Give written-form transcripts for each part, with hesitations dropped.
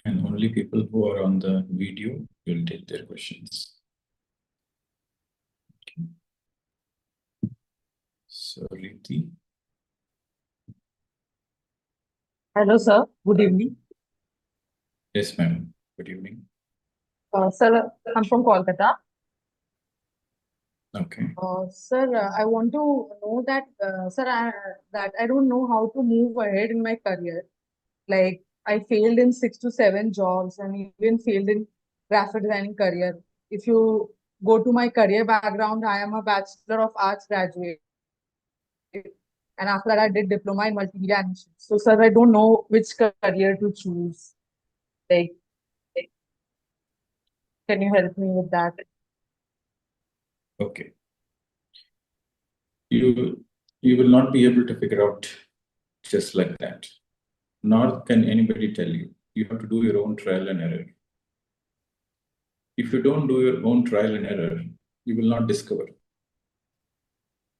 And only people who are on the video will take their questions. Okay. So, Riti. Hello, sir. Good evening. Yes, ma'am. Good evening. Sir, I'm from Kolkata. Okay. Sir, I want to know that, sir, that I don't know how to move ahead in my career. Like, I failed in 6 to 7 jobs and even failed in graphic designing career. If you go to my career background, I am a Bachelor of Arts graduate. And after that, I did diploma in multimedia animation. So, sir, I don't know which career to choose. Like, can you help me with that? Okay. You will not be able to figure out just like that. Nor can anybody tell you. You have to do your own trial and error. If you don't do your own trial and error, you will not discover.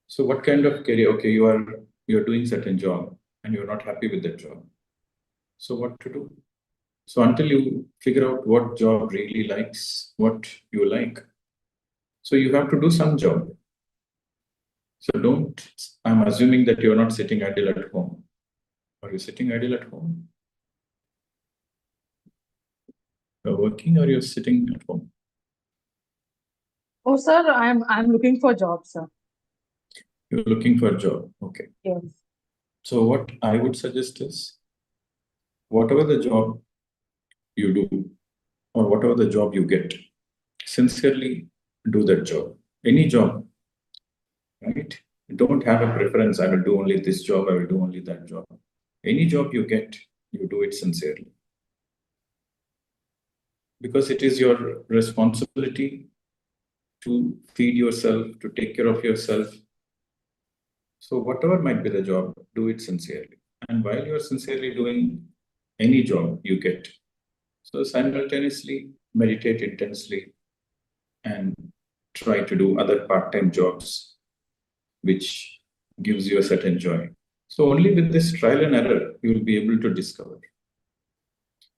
So what kind of career? Okay, you're doing certain job and you're not happy with that job. So what to do? So until you figure out what job really likes, what you like, so you have to do some job. So I'm assuming that you're not sitting idle at home. Are you sitting idle at home? You're working or you're sitting at home? Oh, sir, I'm looking for jobs, sir. You're looking for a job. Okay. Yes. So what I would suggest is whatever the job you do or whatever the job you get, sincerely do that job. Any job, right? Don't have a preference. I will do only this job. I will do only that job. Any job you get, you do it sincerely. Because it is your responsibility to feed yourself, to take care of yourself. So whatever might be the job, do it sincerely. And while you are sincerely doing any job you get, so simultaneously meditate intensely and try to do other part-time jobs, which gives you a certain joy. So only with this trial and error, you will be able to discover.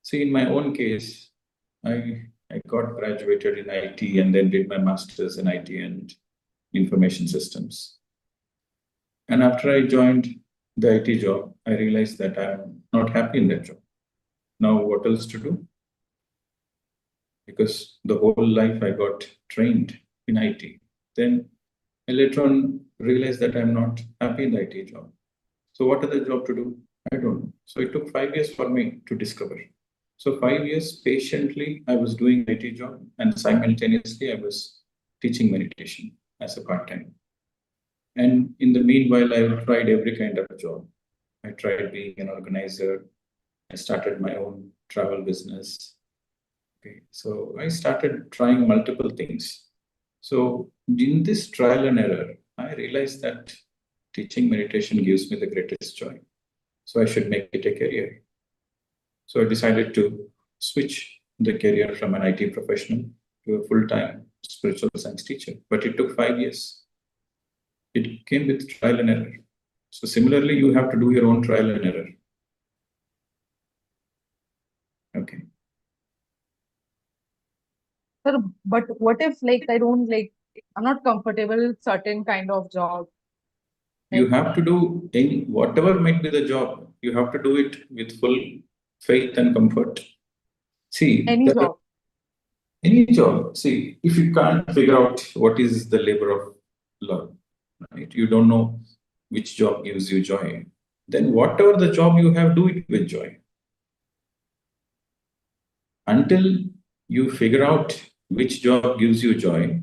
See, in my own case, I got graduated in IT and then did my master's in IT and information systems. And after I joined the IT job, I realized that I'm not happy in that job. Now, what else to do? Because the whole life I got trained in IT. Then I later on realized that I'm not happy in the IT job. So, what other job to do? I don't know. So, it took 5 years for me to discover. So 5 years patiently, I was doing IT job and simultaneously I was teaching meditation as a part-time. And in the meanwhile, I tried every kind of job. I tried being an organizer. I started my own travel business. Okay, so I started trying multiple things. So in this trial and error, I realized that teaching meditation gives me the greatest joy. So I should make it a career. So I decided to switch the career from an IT professional to a full-time spiritual science teacher. But it took 5 years. It came with trial and error. So similarly, you have to do your own trial and error. Okay. Sir, but what if like I don't like I'm not comfortable with certain kind of job? You Like have to do any whatever might be the job. You have to do it with full faith and comfort. See, any there are job. any job. See, if you can't figure out what is the labor of love, right? You don't know which job gives you joy. Then whatever the job you have, do it with joy. Until you figure out which job gives you joy,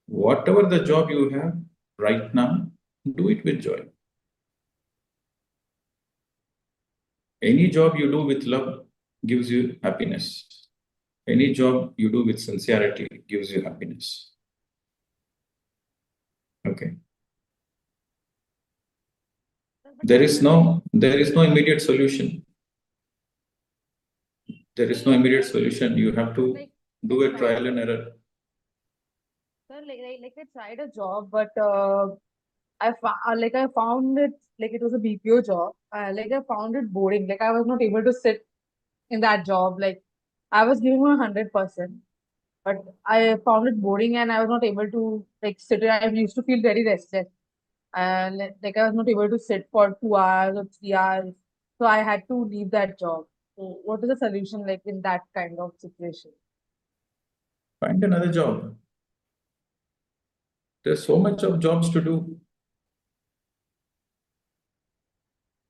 whatever the job you have right now, do it with joy. Any job you do with love gives you happiness. Any job you do with sincerity gives you happiness. Okay. Sir, but There is no immediate solution. There is no immediate solution. You have sir, to do a trial and error. sir, like I tried a job, but I found it like it was a BPO job. Like I found it boring. Like I was not able to sit in that job. Like I was giving my 100%, but I found it boring and I was not able to like sit. I used to feel very restless. And like I was not able to sit for 2 hours or 3 hours. So I had to leave that job. So what is the solution like in that kind of situation? Find another job. There's so much of jobs to do.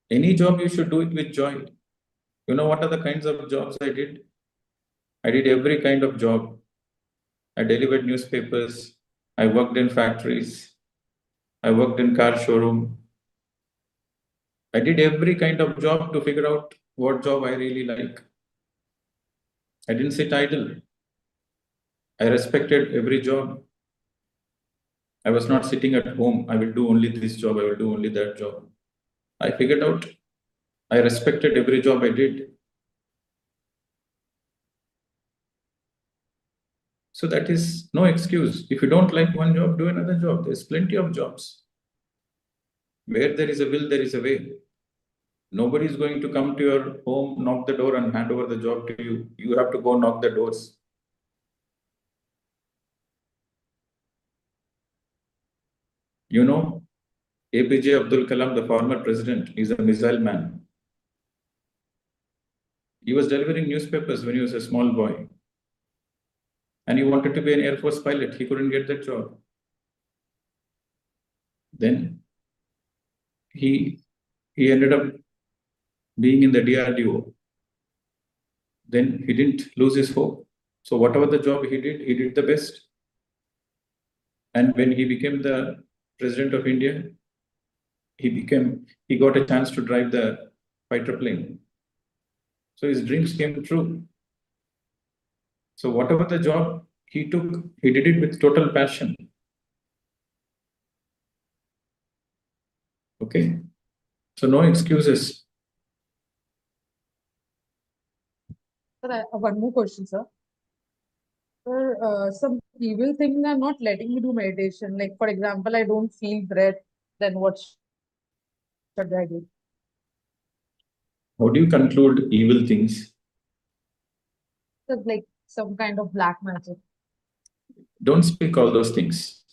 Any job you should do it with joy. You know what are the kinds of jobs I did? I did every kind of job. I delivered newspapers. I worked in factories. I worked in car showroom. I did every kind of job to figure out what job I really like. I didn't sit idle. I respected every job. I was not sitting at home. I will do only this job. I will do only that job. I figured out. I respected every job I did. So that is no excuse. If you don't like one job, do another job. There's plenty of jobs. Where there is a will, there is a way. Nobody is going to come to your home, knock the door, and hand over the job to you. You have to go knock the doors. You know, APJ Abdul Kalam, the former president, is a missile man. He was delivering newspapers when he was a small boy. And he wanted to be an Air Force pilot. He couldn't get that job. Then he ended up being in the DRDO. Then he didn't lose his hope. So whatever the job he did the best. And when he became the president of India, he got a chance to drive the fighter plane. So his dreams came true. So whatever the job he took, he did it with total passion. Okay. So no excuses. Sir, I have one more question, sir. Sir, some evil things are not letting me do meditation. Like, for example, I don't feel breath, then what should I do? How do you conclude evil things? Sir, like some kind of black magic. Don't speak all those things.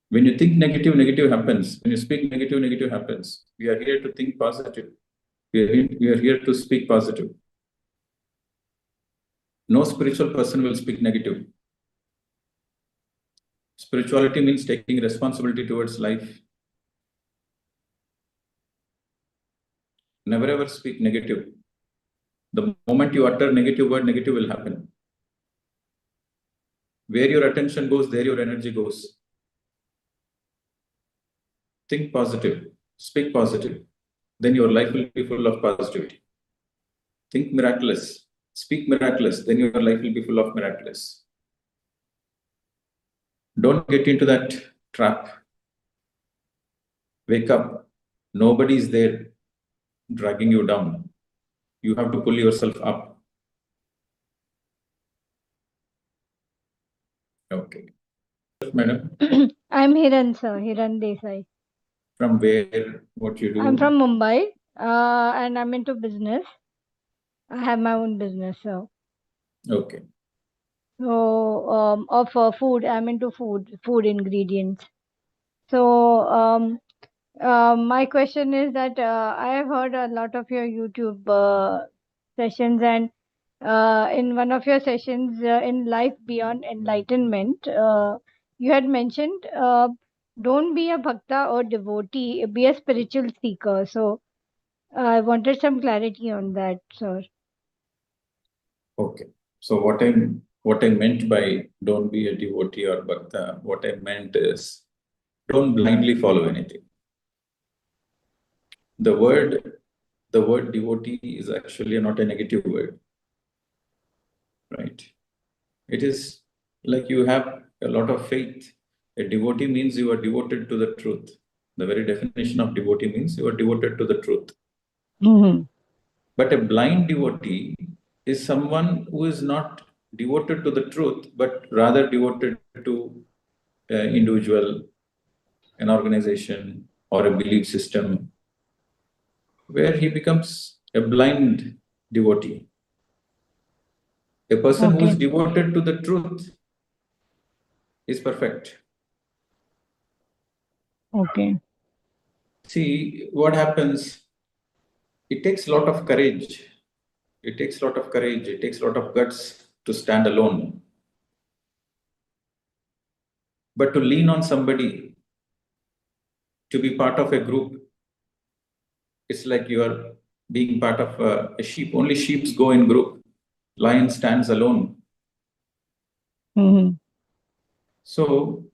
When you think negative, negative happens. When you speak negative, negative happens. We are here to think positive. We are here to speak positive. No spiritual person will speak negative. Spirituality means taking responsibility towards life. Never ever speak negative. The moment you utter negative word, negative will happen. Where your attention goes, there your energy goes. Think positive, speak positive. Then your life will be full of positivity. Think miraculous, speak miraculous. Then your life will be full of miraculous. Don't get into that trap. Wake up. Nobody is there dragging you down. You have to pull yourself up. Okay. Madam, I'm Hiran, sir. Hiran Desai. from where, what you I'm do? from Mumbai, and I'm into business. I have my own business, so Okay. of food. I'm into food ingredients. So my question is that I have heard a lot of your YouTube sessions, and in one of your sessions in Life Beyond Enlightenment, you had mentioned don't be a bhakta or devotee, be a spiritual seeker. So I wanted some clarity on that, sir. Okay. So what I meant by don't be a devotee or bhakta, what I meant is don't blindly follow anything. The word devotee is actually not a negative word, right? It is like you have a lot of faith. A devotee means you are devoted to the truth. The very definition of devotee means you are devoted to the truth. Mm-hmm. But a blind devotee is someone who is not devoted to the truth, but rather devoted to an individual, an organization, or a belief system, where he becomes a blind devotee. A person who is Okay. devoted to the truth is perfect. Okay. See, what happens, it takes a lot of courage. It takes a lot of courage. It takes a lot of guts to stand alone. But to lean on somebody, to be part of a group, it's like you are being part of a sheep. Only sheep go in group. Lion stands alone. Mm-hmm. So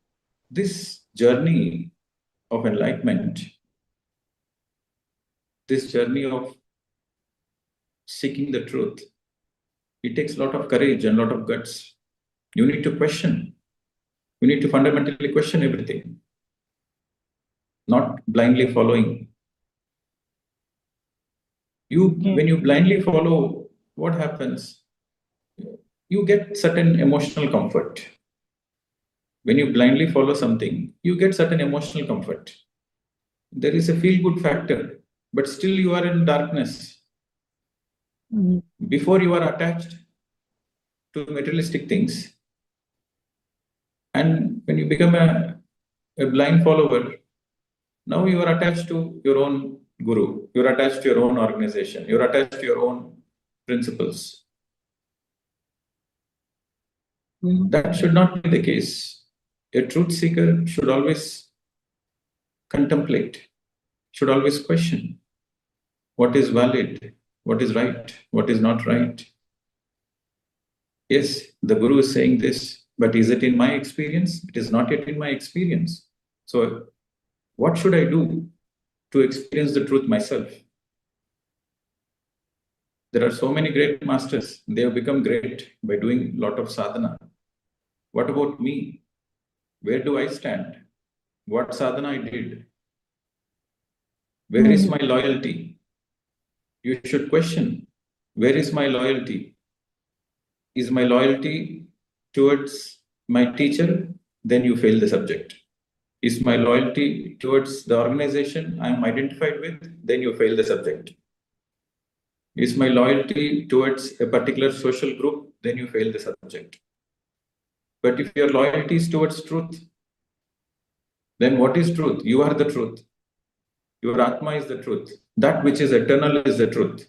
this journey of enlightenment, this journey of seeking the truth, it takes a lot of courage and a lot of guts. You need to question. You need to fundamentally question everything, not blindly following. Okay. When you blindly follow, what happens? You get certain emotional comfort. When you blindly follow something, you get certain emotional comfort. There is a feel-good factor, but still you are in darkness. Mm-hmm. Before you are attached to materialistic things, and when you become a blind follower, now you are attached to your own guru, you're attached to your own organization, you're attached to your own principles. Mm-hmm. That should not be the case. A truth seeker should always contemplate, should always question what is valid, what is right, what is not right. Yes, the guru is saying this, but is it in my experience? It is not yet in my experience. So, what should I do to experience the truth myself? There are so many great masters, they have become great by doing a lot of sadhana. What about me? Where do I stand? What sadhana I did? Where is my loyalty? You should question, where is my loyalty? Is my loyalty towards my teacher? Then you fail the subject. Is my loyalty towards the organization I'm identified with? Then you fail the subject. Is my loyalty towards a particular social group? Then you fail the subject. But if your loyalty is towards truth, then what is truth? You are the truth. Your Atma is the truth. That which is eternal is the truth.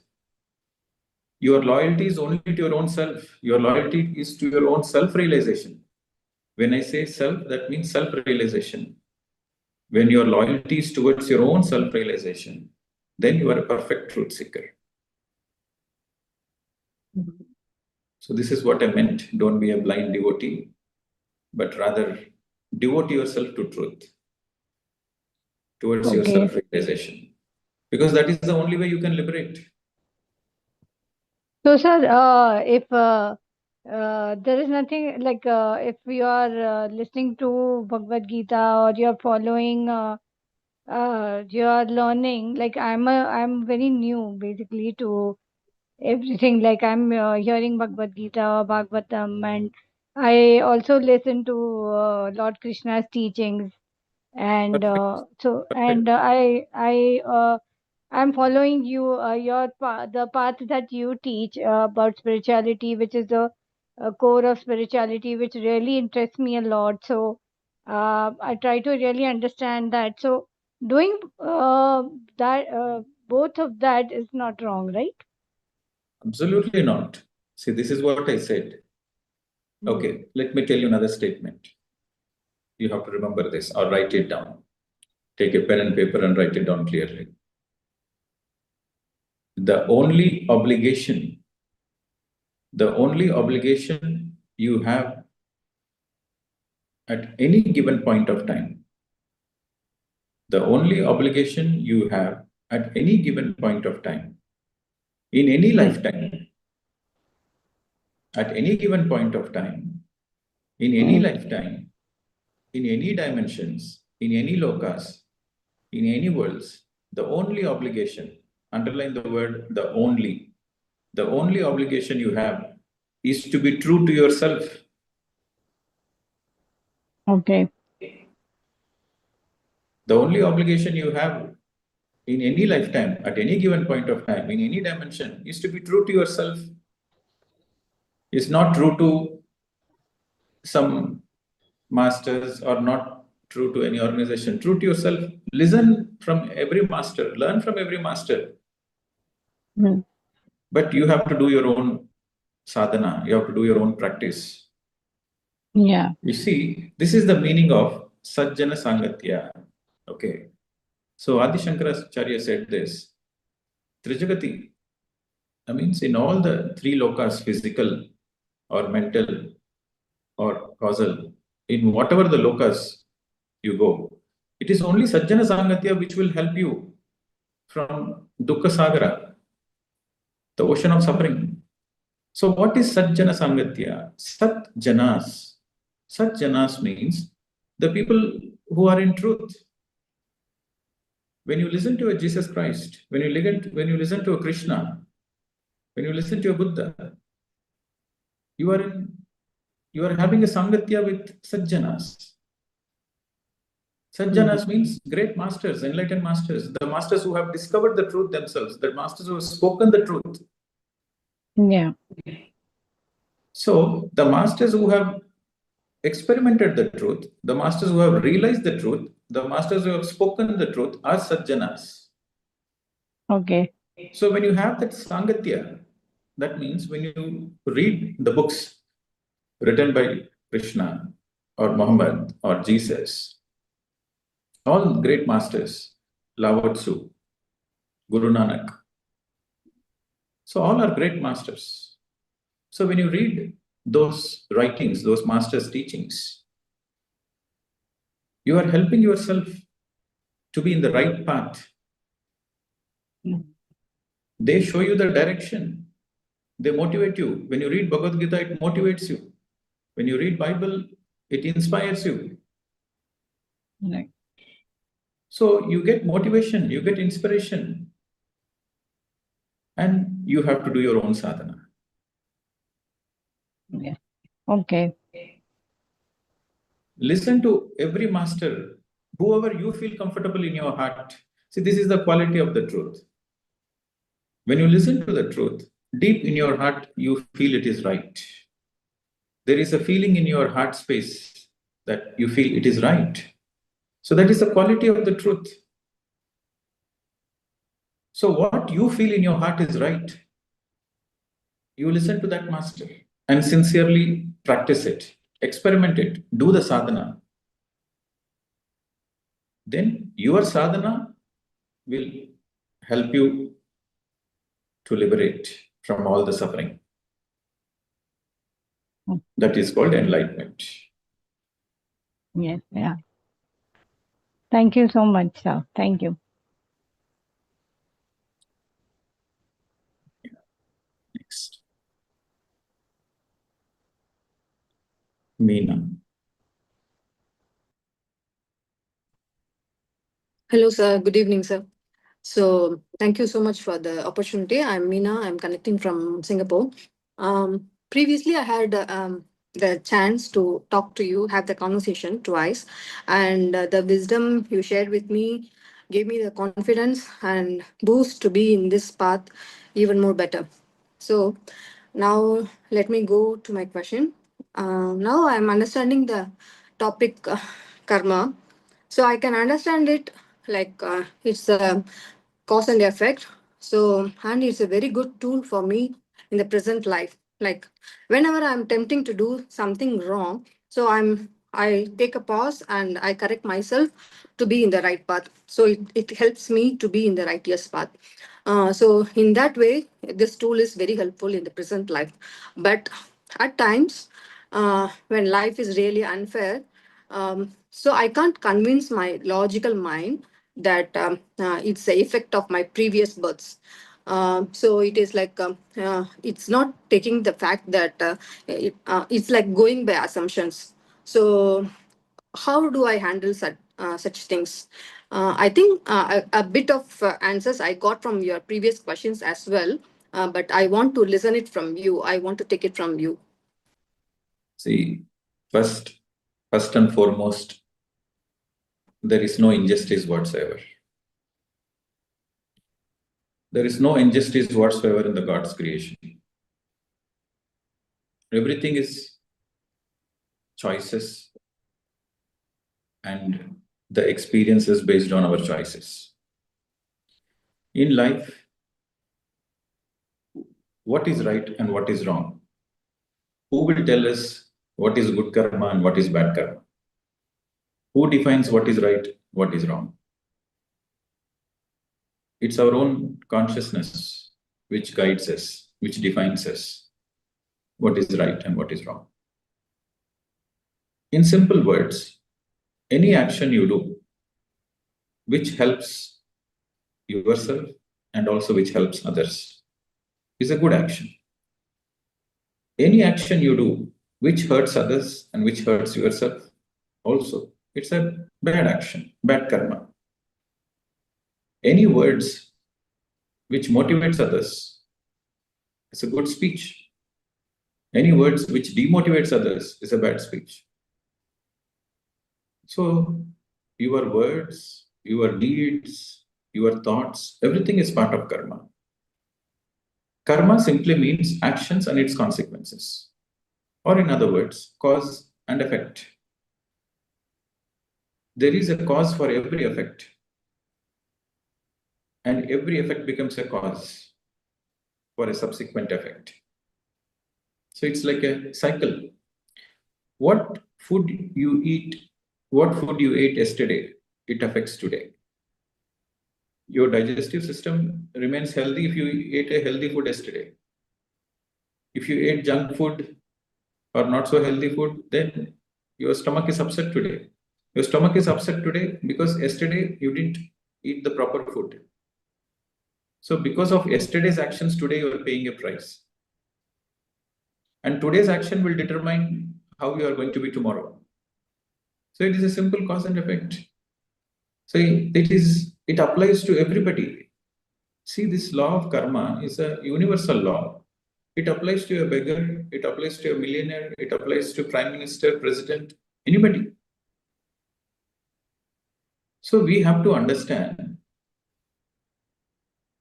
Your loyalty is only to your own self. Your loyalty is to your own self-realization. When I say self, that means self-realization. When your loyalty is towards your own self-realization, then you are a perfect truth seeker. Mm-hmm. So this is what I meant. Don't be a blind devotee, but rather devote yourself to truth, towards your Okay. self-realization. Because that is the only way you can liberate. So, sir, if there is nothing like if you are listening to Bhagavad Gita or you are following, you are learning. Like I'm very new basically to everything. Like I'm hearing Bhagavad Gita or Bhagavatam, and I also listen to Lord Krishna's teachings, and Perfect. and Perfect. I'm following you, the path that you teach about spirituality, which is the core of spirituality, which really interests me a lot. So I try to really understand that. So doing that, both of that is not wrong, right? Absolutely not. See, this is what I said. Mm. Okay, let me tell you another statement. You have to remember this or write it down. Take a pen and paper and write it down clearly. The only obligation you have at any given point of time, the only obligation you have at any given point of time, in any lifetime, at any given point of time, in any lifetime, in any dimensions, in any lokas, in any worlds, the only obligation, underline the word the only obligation you have is to be true to yourself. Okay. The only obligation you have in any lifetime, at any given point of time, in any dimension, is to be true to yourself. is not true to some masters or not true to any organization, true to yourself. Listen from every master, learn from every master. But you have to do your own sadhana, you have to do your own practice. Yeah. You see, this is the meaning of Sajjana Sangatya. Okay. So Adi Shankaracharya said this, Trijagati, that means in all the three lokas, physical or mental or causal, in whatever the lokas you go, it is only Sajjana Sangatya which will help you from Dukkha Sagara, the ocean of suffering. So what is Sajjana Sangatya? Sat Janas. Sat Janas means the people who are in truth. When you listen to a Jesus Christ, when you listen to a Krishna, when you listen to a Buddha, you are having a Sangatya with Sajjanas. Sajjanas means great masters, enlightened masters, the masters who have discovered the truth themselves, the masters who have spoken the truth. Yeah. So the masters who have experimented the truth, the masters who have realized the truth, the masters who have spoken the truth are Sajjanas. Okay. So when you have that Sangatya, that means when you read the books written by Krishna or Muhammad or Jesus, all great masters, Lao Tzu, Guru Nanak, so all are great masters. So when you read those writings, those masters' teachings, you are helping yourself to be in the right path. They show you the direction. They motivate you. When you read Bhagavad Gita, it motivates you. When you read Bible, it inspires you. Right. So you get motivation, you get inspiration, and you have to do your own sadhana. Yeah. Okay. Listen to every master, whoever you feel comfortable in your heart. See, this is the quality of the truth. When you listen to the truth, deep in your heart, you feel it is right. There is a feeling in your heart space that you feel it is right. So that is the quality of the truth. So what you feel in your heart is right. You listen to that master and sincerely practice it, experiment it, do the sadhana. Then your sadhana will help you to liberate from all the suffering. That is called enlightenment. Yes. Yeah. Thank you so much, sir. Thank you. Next. Meena. Hello, sir. Good evening, sir. So, thank you so much for the opportunity. I'm Meena. I'm connecting from Singapore. Previously, I had the chance to talk to you, have the conversation twice, and the wisdom you shared with me gave me the confidence and boost to be in this path even more better. So, now let me go to my question. Now I'm understanding the topic karma, so I can understand it like it's a cause and effect. So, and it's a very good tool for me in the present life. Like whenever I'm tempting to do something wrong, so I take a pause and I correct myself to be in the right path. So it helps me to be in the righteous path. So in that way, this tool is very helpful in the present life. But at times, when life is really unfair, so I can't convince my logical mind that it's the effect of my previous births. So it is like it's not taking the fact that it's like going by assumptions. So how do I handle such things? I think a bit of answers I got from your previous questions as well, but I want to listen it from you. I want to take it from you. See, first and foremost, there is no injustice whatsoever. There is no injustice whatsoever in the God's creation. everything is choices, and the experience is based on our choices. In life, what is right and what is wrong? Who will tell us what is good karma and what is bad karma? Who defines what is right, what is wrong? It's our own consciousness which guides us, which defines us, what is right and what is wrong. In simple words, any action you do which helps yourself and also which helps others is a good action. Any action you do which hurts others and which hurts yourself also, it's a bad action, bad karma. Any words which motivates others, it's a good speech. Any words which demotivates others is a bad speech. So your words, your deeds, your thoughts, everything is part of karma. Karma simply means actions and its consequences. Or in other words, cause and effect. There is a cause for every effect. And every effect becomes a cause for a subsequent effect. So it's like a cycle. What food you eat, what food you ate yesterday, it affects today. Your digestive system remains healthy if you ate a healthy food yesterday. If you ate junk food or not so healthy food, then your stomach is upset today. Your stomach is upset today because yesterday you didn't eat the proper food. So because of yesterday's actions, today you are paying a price. And today's action will determine how you are going to be tomorrow. So it is a simple cause and effect. So it applies to everybody. See, this law of karma is a universal law. It applies to a beggar, it applies to a millionaire, it applies to prime minister, president, anybody. So we have to understand,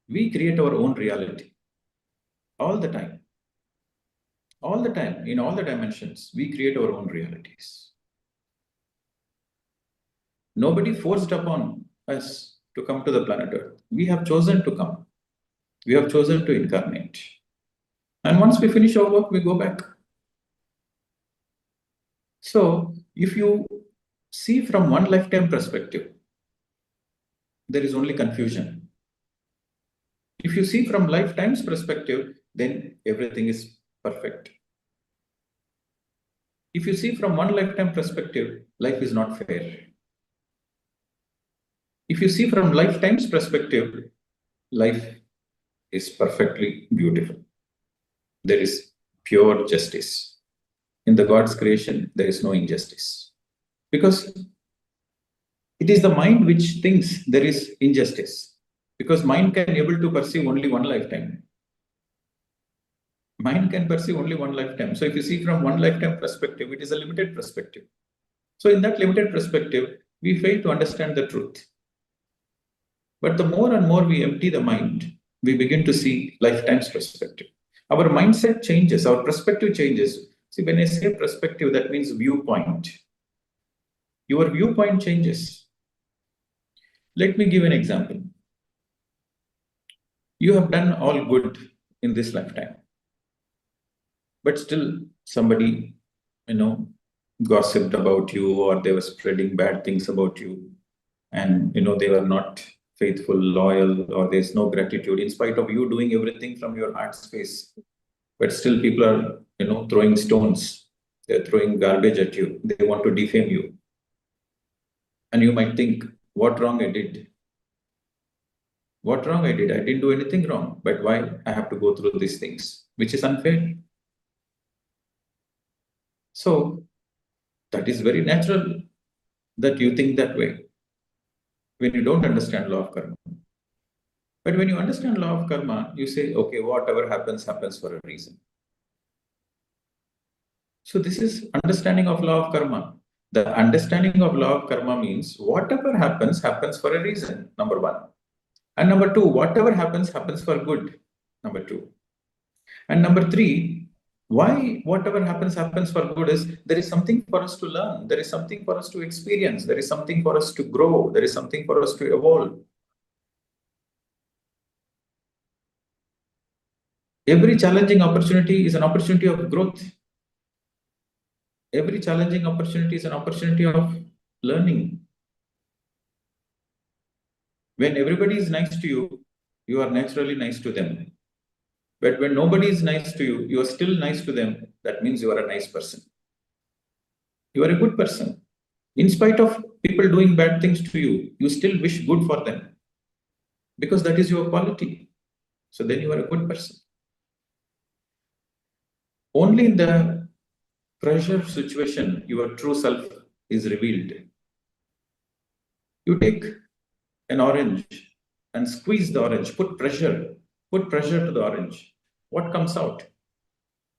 we create our own reality all the time. All the time, in all the dimensions, we create our own realities. Nobody forced upon us to come to the planet Earth. We have chosen to come. We have chosen to incarnate. And once we finish our work, we go back. So, if you see from one lifetime perspective, there is only confusion. If you see from lifetime's perspective, then everything is perfect. If you see from one lifetime perspective, life is not fair. If you see from lifetime's perspective, life is perfectly beautiful. There is pure justice. In the God's creation, there is no injustice. Because it is the mind which thinks there is injustice. Because mind can able to perceive only one lifetime. Mind can perceive only one lifetime. So if you see from one lifetime perspective, it is a limited perspective. So in that limited perspective, we fail to understand the truth. But the more and more we empty the mind, we begin to see lifetime's perspective. Our mindset changes, our perspective changes. See, when I say perspective, that means viewpoint. Your viewpoint changes. Let me give an example. You have done all good in this lifetime. But still somebody, gossiped about you, or they were spreading bad things about you. And, they were not faithful, loyal, or there's no gratitude in spite of you doing everything from your heart space. But still people are, throwing stones. They're throwing garbage at you. They want to defame you. And you might think, what wrong I did? What wrong I did? I didn't do anything wrong. But why I have to go through these things, which is unfair. So that is very natural that you think that way when you don't understand law of karma. But when you understand law of karma, you say, okay, whatever happens, happens for a reason. So this is understanding of law of karma. The understanding of law of karma means whatever happens, happens for a reason, number one. And number two, whatever happens, happens for good, number two. And number three, why whatever happens for good is there is something for us to learn, there is something for us to experience, there is something for us to grow, there is something for us to evolve. Every challenging opportunity is an opportunity of growth. Every challenging opportunity is an opportunity of learning. When everybody is nice to you, you are naturally nice to them. But when nobody is nice to you, you are still nice to them. That means you are a nice person. You are a good person. In spite of people doing bad things to you, you still wish good for them because that is your quality. So then you are a good person. Only in the pressure situation, your true self is revealed. You take an orange and squeeze the orange, put pressure to the orange. What comes out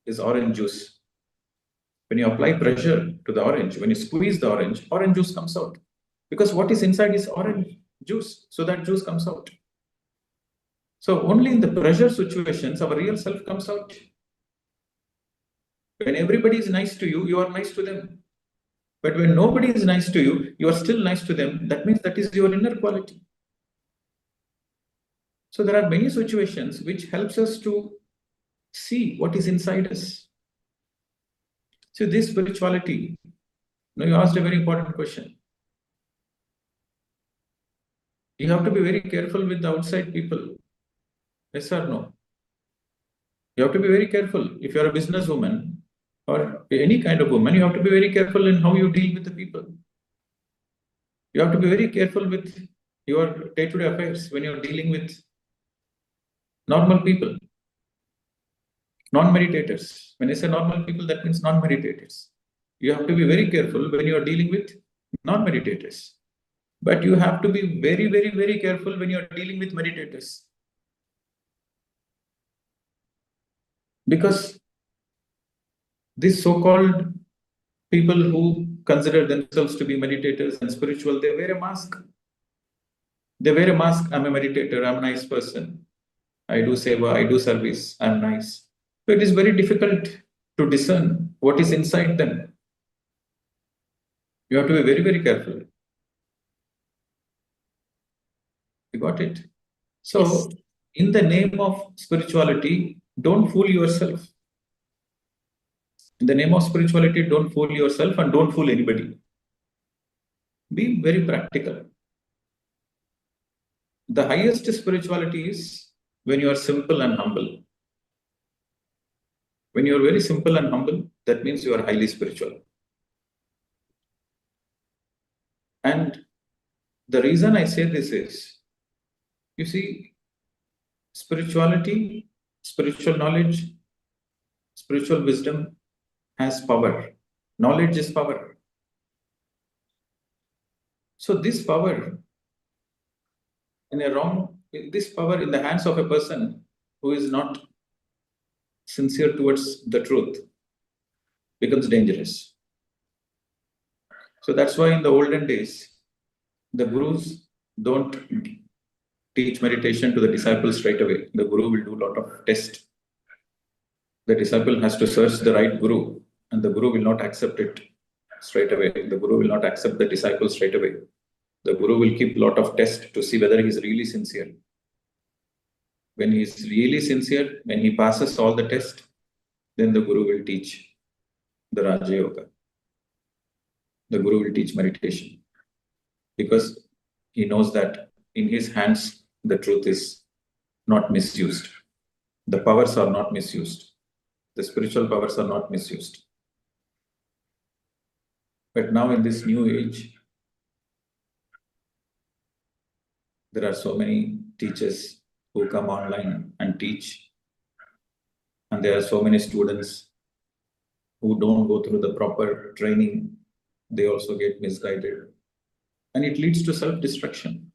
is orange juice. When you apply pressure to the orange, when you squeeze the orange juice comes out. Because what is inside is orange juice, so that juice comes out. So only in the pressure situations, our real self comes out. When everybody is nice to you, you are nice to them. But when nobody is nice to you, you are still nice to them. That means that is your inner quality. So there are many situations which helps us to see what is inside us. So this spirituality, now you asked a very important question. You have to be very careful with the outside people. Yes or no? You have to be very careful. If you're a businesswoman or any kind of woman, you have to be very careful in how you deal with the people. You have to be very careful with your day-to-day affairs when you're dealing with normal people, non-meditators. When I say normal people, that means non-meditators. You have to be very careful when you're dealing with non-meditators. But you have to be very, very, very careful when you're dealing with meditators. Because these so-called people who consider themselves to be meditators and spiritual, they wear a mask. They wear a mask. I'm a meditator. I'm a nice person. I do seva. I do service. I'm nice. So it is very difficult to discern what is inside them. You have to be very, very careful. You got it? So, Yes. in the name of spirituality, don't fool yourself. In the name of spirituality, don't fool yourself and don't fool anybody. Be very practical. The highest spirituality is when you are simple and humble. When you are very simple and humble, that means you are highly spiritual. And the reason I say this is, you see, spirituality, spiritual knowledge, spiritual wisdom has power. Knowledge is power. So this power this power in the hands of a person who is not sincere towards the truth becomes dangerous. So that's why in the olden days, the gurus don't teach meditation to the disciples straight away. The guru will do a lot of tests. The disciple has to search the right guru, and the guru will not accept it straight away. The guru will not accept the disciple straight away. The guru will keep a lot of tests to see whether he is really sincere. When he is really sincere, when he passes all the tests, then the guru will teach the Raja Yoga. The guru will teach meditation because he knows that in his hands, the truth is not misused. The powers are not misused. The spiritual powers are not misused. But now in this new age, there are so many teachers who come online and teach. And there are so many students who don't go through the proper training. They also get misguided. And it leads to self-destruction.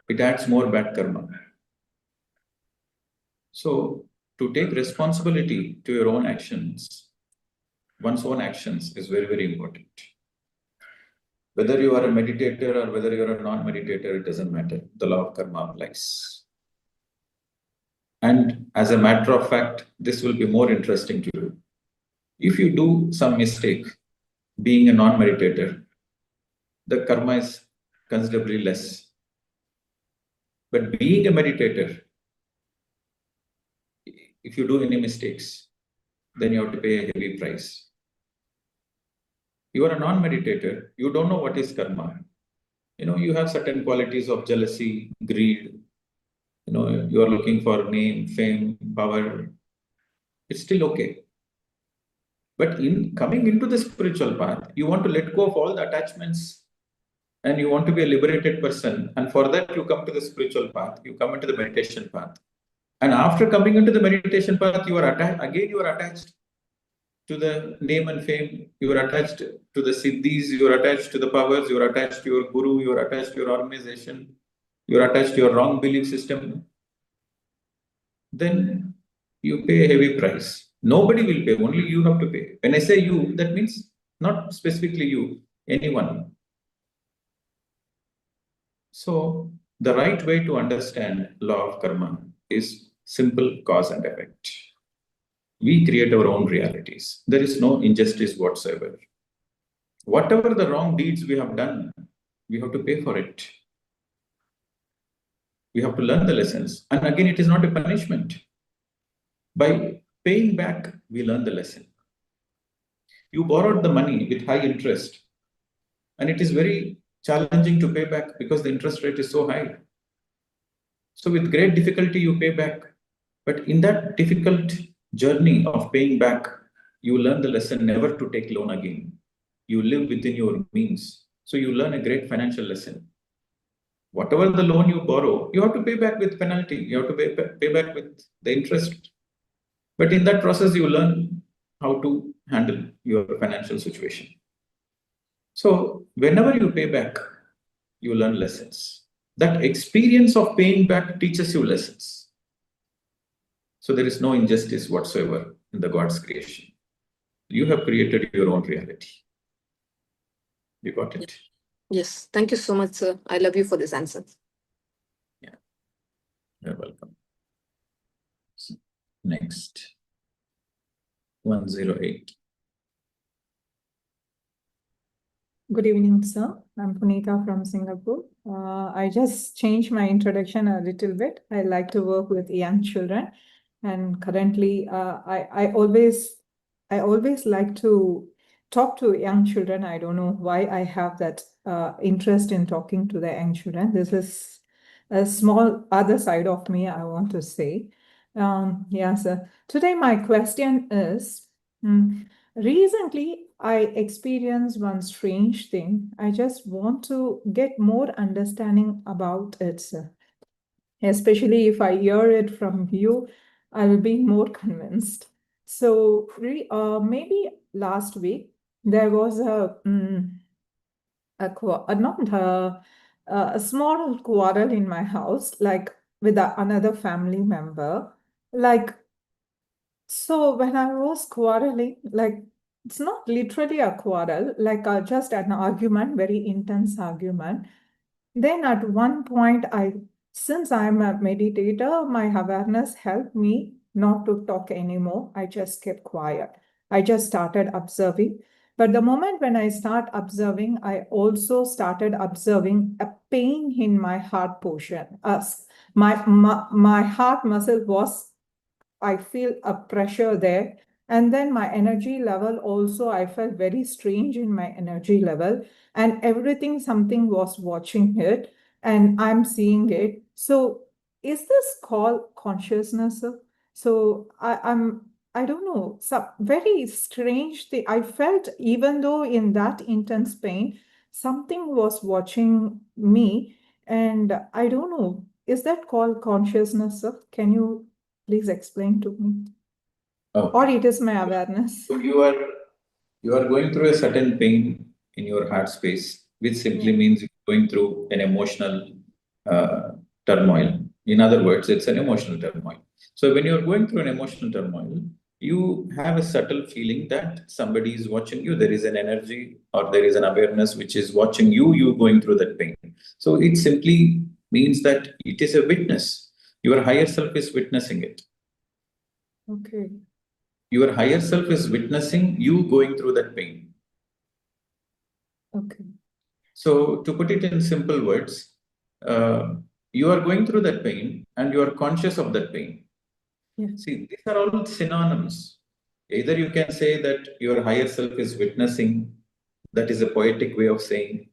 It adds more bad karma. So, to take responsibility to your own actions, one's own actions is very, very important. Whether you are a meditator or whether you are a non-meditator, it doesn't matter. The law of karma applies. And as a matter of fact, this will be more interesting to you. If you do some mistake, being a non-meditator, the karma is considerably less. But being a meditator, if you do any mistakes, then you have to pay a heavy price. You are a non-meditator, you don't know what is karma. You have certain qualities of jealousy, greed. You are looking for name, fame, power. It's still okay. But in coming into the spiritual path, you want to let go of all the attachments and you want to be a liberated person. And for that, you come to the spiritual path, you come into the meditation path. And after coming into the meditation path, you are attached to the name and fame, you are attached to the siddhis, you are attached to the powers, you are attached to your guru, you are attached to your organization, you are attached to your wrong belief system. Then you pay a heavy price. Nobody will pay, only you have to pay. When I say you, that means not specifically you, anyone. So the right way to understand law of karma is simple cause and effect. We create our own realities. There is no injustice whatsoever. Whatever the wrong deeds we have done, we have to pay for it. We have to learn the lessons. And again, it is not a punishment. By paying back, we learn the lesson. You borrowed the money with high interest, and it is very challenging to pay back because the interest rate is so high. So with great difficulty, you pay back. But in that difficult journey of paying back, you learn the lesson never to take loan again. You live within your means. So you learn a great financial lesson. Whatever the loan you borrow, you have to pay back with penalty. You have to pay back with the interest. But in that process, you learn how to handle your financial situation. So whenever you pay back, you learn lessons. That experience of paying back teaches you lessons. So there is no injustice whatsoever in the God's creation. You have created your own reality. You got it? Yes. Thank you so much, sir. I love you for this answer. Yeah. You're welcome. So, next. 108. Good evening, sir. I'm Punita from Singapore. I just changed my introduction a little bit. I like to work with young children, and currently, I always like to talk to young children. I don't know why I have that interest in talking to the young children. This is a small other side of me, I want to say. Yes, sir. Today, my question is, recently, I experienced one strange thing. I just want to get more understanding about it, sir. Especially if I hear it from you, I will be more convinced. So maybe last week there was a small quarrel in my house, like with another family member. Like, so when I was quarreling, like it's not literally a quarrel, like just an argument, very intense argument. Then at one point, since I'm a meditator, my awareness helped me not to talk anymore. I just kept quiet. I just started observing. But the moment when I start observing, I also started observing a pain in my heart portion. My heart muscle was, I feel a pressure there. And then my energy level also, I felt very strange in my energy level. And everything, something was watching it and I'm seeing it. So is this called consciousness? So I don't know, some very strange thing. I felt even though in that intense pain, something was watching me. And I don't know, is that called consciousness? Can you please explain to me? Oh. Or it is my awareness? So you are going through a certain pain in your heart space, which simply means you're going through an emotional turmoil. In other words, it's an emotional turmoil. So when you're going through an emotional turmoil, you have a subtle feeling that somebody is watching you. There is an energy or there is an awareness which is watching you going through that pain. So it simply means that it is a witness. Your higher self is witnessing it. Okay. Your higher self is witnessing you going through that pain. Okay. So to put it in simple words, you are going through that pain and you are conscious of that pain. Yeah. See, these are all synonyms. Either you can say that your higher self is witnessing, that is a poetic way of saying,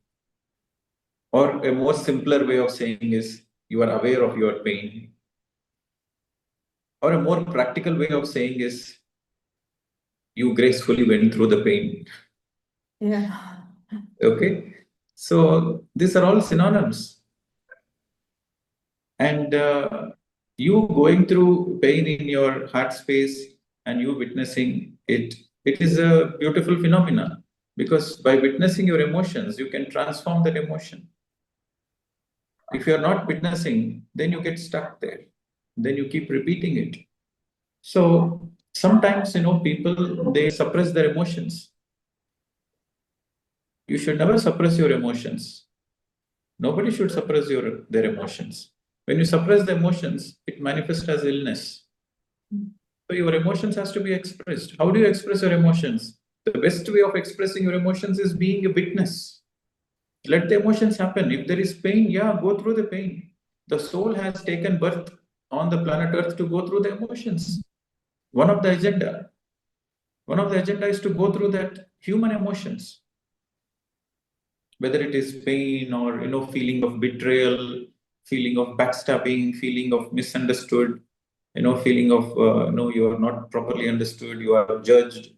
or a more simpler way of saying is you are aware of your pain, or a more practical way of saying is you gracefully went through the pain. Yeah. Okay, so these are all synonyms. And you going through pain in your heart space and you witnessing it, it is a beautiful phenomenon, because by witnessing your emotions, you can transform that emotion. If you're not witnessing, then you get stuck there. Then you keep repeating it. So sometimes, people, they suppress their emotions. You should never suppress your emotions. Nobody should suppress their emotions. When you suppress the emotions, it manifests as illness. So your emotions has to be expressed. How do you express your emotions? The best way of expressing your emotions is being a witness. Let the emotions happen. If there is pain, yeah, go through the pain. The soul has taken birth on the planet Earth to go through the emotions. One of the agenda is to go through that human emotions, whether it is pain or feeling of betrayal, feeling of backstabbing, feeling of misunderstood, feeling of you are not properly understood, you are judged,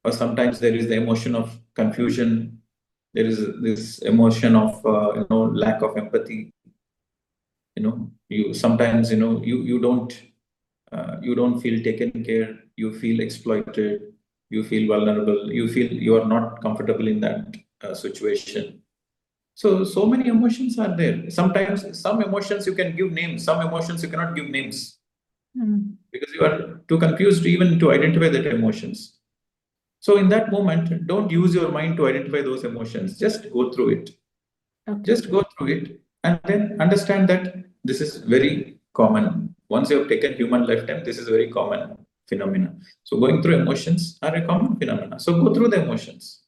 or sometimes there is the emotion of confusion, there is this emotion of lack of empathy. You sometimes you don't feel taken care, you feel exploited, you feel vulnerable, you feel you are not comfortable in that situation. So many emotions are there. Sometimes some emotions you can give names, some emotions you cannot give names, because you are too confused even to identify that emotions. So in that moment, don't use your mind to identify those emotions. Just go through it. Okay. Just go through it and then understand that this is very common. Once you have taken human lifetime, this is a very common phenomena. So going through emotions are a common phenomena. So go through the emotions.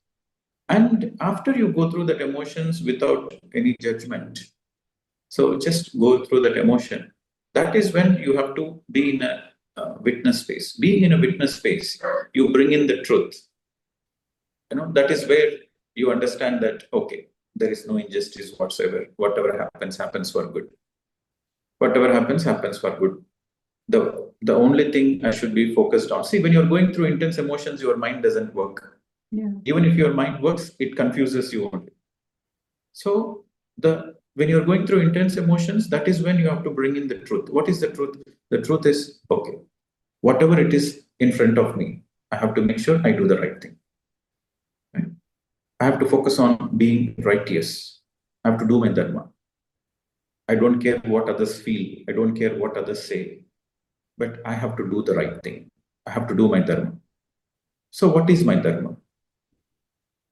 And after you go through that emotions without any judgment, so just go through that emotion. That is when you have to be in a witness space. Being in a witness space, you bring in the truth. That is where you understand that, okay, there is no injustice whatsoever. Whatever happens, happens for good. Whatever happens, happens for good. The only thing I should be focused on. See, when you're going through intense emotions, your mind doesn't work. Yeah. Even if your mind works, it confuses you only. So when you're going through intense emotions, that is when you have to bring in the truth. What is the truth? The truth is, okay, whatever it is in front of me, I have to make sure I do the right thing. Right? I have to focus on being righteous. I have to do my dharma. I don't care what others feel. I don't care what others say. But I have to do the right thing. I have to do my dharma. So what is my dharma?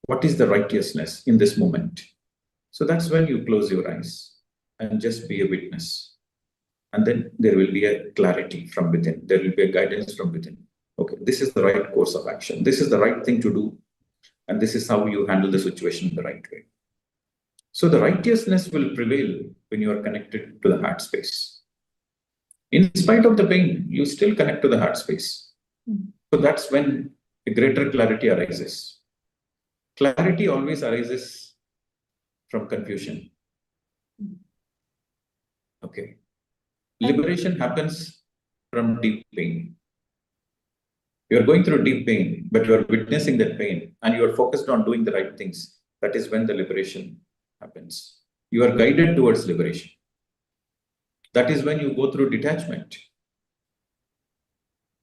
What is the righteousness in this moment? So that's when you close your eyes and just be a witness. And then there will be a clarity from within. There will be a guidance from within. Okay, this is the right course of action. This is the right thing to do. And this is how you handle the situation the right way. So the righteousness will prevail when you are connected to the heart space. In spite of the pain, you still connect to the heart space. So that's when a greater clarity arises. Clarity always arises from confusion. Okay. Liberation happens from deep pain. You are going through deep pain, but you are witnessing that pain and you are focused on doing the right things. That is when the liberation happens. You are guided towards liberation. That is when you go through detachment.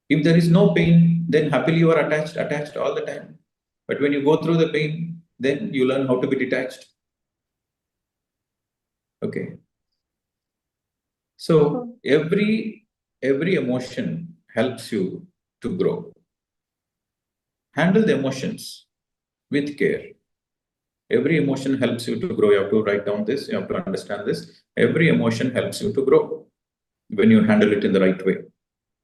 If there is no pain, then happily you are attached all the time. But when you go through the pain, then you learn how to be detached. Okay. So every emotion helps you to grow. Handle the emotions with care. Every emotion helps you to grow. You have to write down this, you have to understand this. Every emotion helps you to grow. when you handle it in the right way.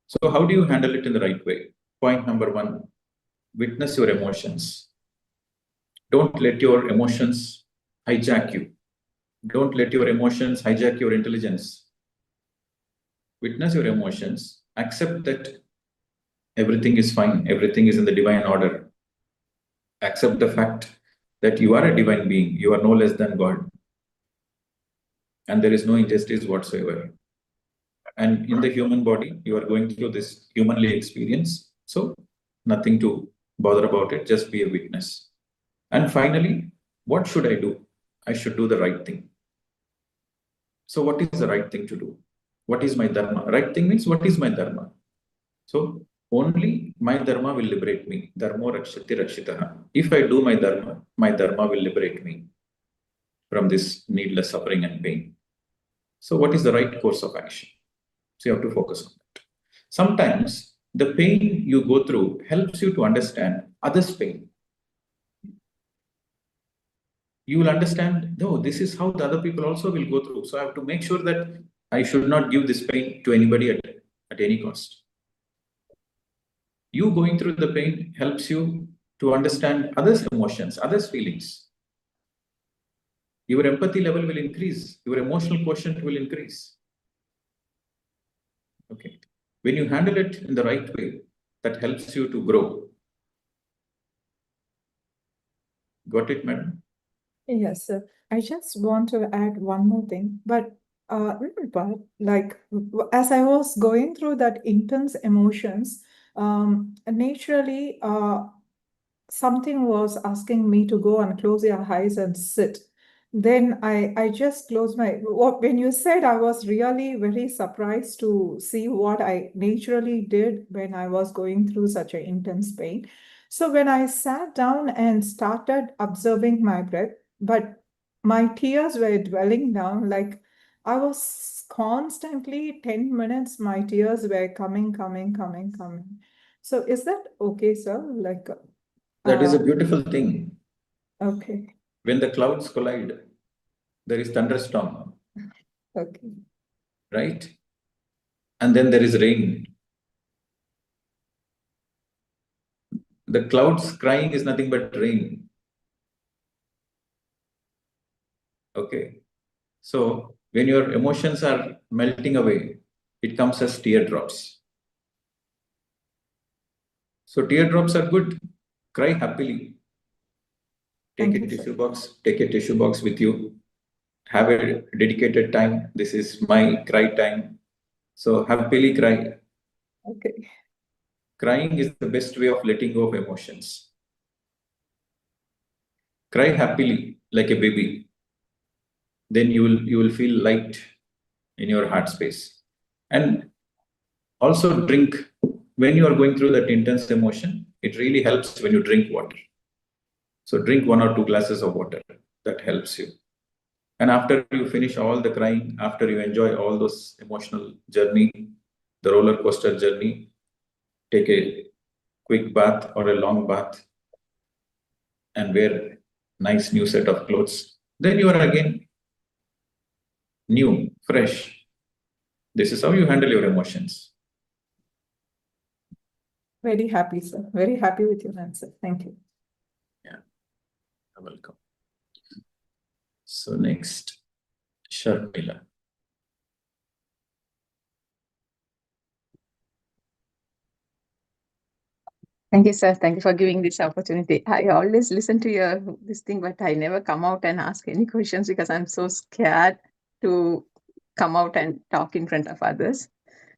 So how do you handle it in the right way? Point number one, witness your emotions. Don't let your emotions hijack you. Don't let your emotions hijack your intelligence. Witness your emotions. Accept that everything is fine. Everything is in the divine order. Accept the fact that you are a divine being. You are no less than God. And there is no injustice whatsoever. And in the human body, you are going through this humanly experience. So nothing to bother about it. Just be a witness. And finally, what should I do? I should do the right thing. So what is the right thing to do? What is my dharma? Right thing means what is my dharma? So only my dharma will liberate me. Dharmo rakshati rakshitaha. If I do my dharma will liberate me from this needless suffering and pain. So what is the right course of action? So you have to focus on that. Sometimes the pain you go through helps you to understand others' pain. You will understand, no, this is how the other people also will go through. So I have to make sure that I should not give this pain to anybody at any cost. You going through the pain helps you to understand others' emotions, others' feelings. Your empathy level will increase, your emotional quotient will increase. Okay. When you handle it in the right way, that helps you to grow. Got it, madam? Yes, sir. I just want to add one more thing, but like as I was going through that intense emotions, naturally, something was asking me to go and close your eyes and sit. Then I just closed when you said, I was really very surprised to see what I naturally did when I was going through such an intense pain. So when I sat down and started observing my breath, but my tears were dwelling down, like I was constantly 10 minutes, my tears were coming. So is that okay, sir? Like, That is a beautiful thing. okay. When the clouds collide, there is thunderstorm. Okay. Right? And then there is rain. The clouds crying is nothing but rain. Okay. So when your emotions are melting away, it comes as teardrops. So teardrops are good. Cry happily. Take a tissue box. Take a tissue box with you. Have a dedicated time. This is my cry time. So happily cry. Okay. Crying is the best way of letting go of emotions. Cry happily like a baby. Then you will feel light in your heart space. And also drink. When you are going through that intense emotion, it really helps when you drink water. So drink 1 or 2 glasses of water. That helps you. And after you finish all the crying, after you enjoy all those emotional journey, the roller coaster journey, take a quick bath or a long bath and wear nice new set of clothes. Then you are again new, fresh. This is how you handle your emotions. Very happy, sir. Very happy with your answer. Thank you. Yeah, you're welcome. So next, Sharmila. Thank you, sir. Thank you for giving this opportunity. I always listen to your this thing, but I never come out and ask any questions because I'm so scared to come out and talk in front of others.